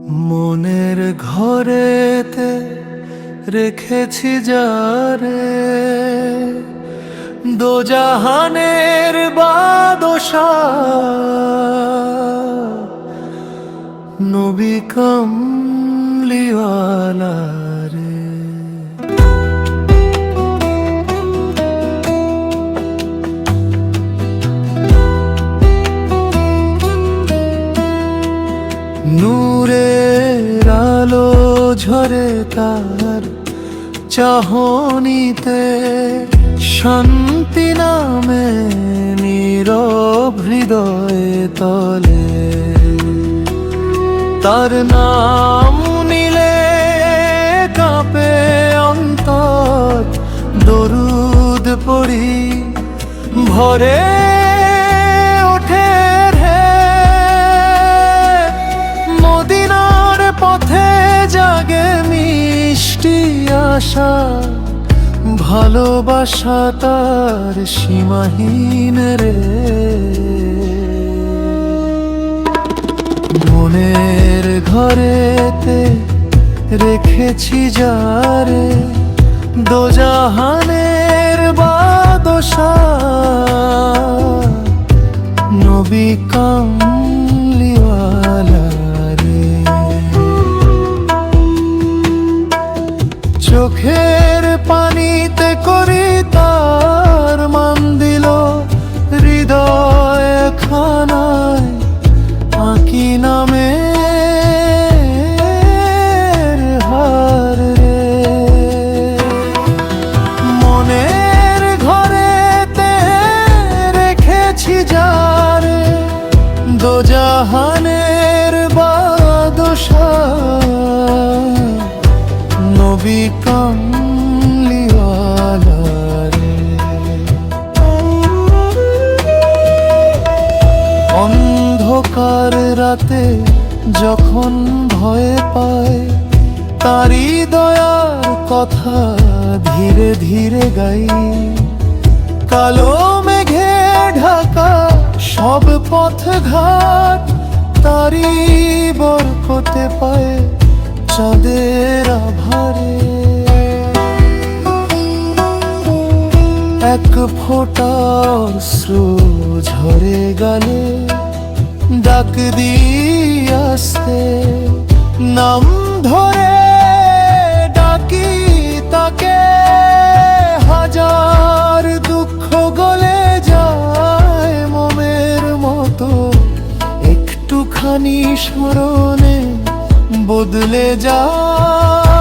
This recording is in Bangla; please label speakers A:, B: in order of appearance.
A: মনের ঘরেতে রেখেছি যারে, দোজাহানের বাদশা নবী কামলিওয়ালা রে। নূরের আলো ঝরে তার চাহনিতে, শান্তি নামে নীরব হৃদয়ে তলে। তার নাম নিলে কাঁপে অন্তর, দরুদ পড়ি ভরে ওঠে রে। মদিনার পথে জাগে মিষ্টি আশা, ভালোবাসা তার সীমাহীন রে। মনের ঘরেতে রেখেছি যারে, দোজাহানের বাদশা নবী কামলিওয়ালা রে। চোখের পানিতে করি তার মান দিল, হৃদয় খানায় আঁকি নামে হার রে। মনের ঘরেতে রেখেছি যারে, দোজাহানের বাদশা নবী কামলিওয়ালা রে। অন্ধকার রাতে যখন ভয় পায়, তারি দয়ার কথা ধীরে ধীরে গাই। কালো মেঘে ঢাকা সব পথ ঘাট, তারি বরকতে পায় চাঁদের আভারে। এক ফোঁটা অশ্রু ঝরে গেলে ডাক দিয়ে আসতে, নাম ধরে ডাকি তাকে। হাজার দুঃখ গলে যায় মোমের মতো, একটুখানি স্মরণে বদলে যায়।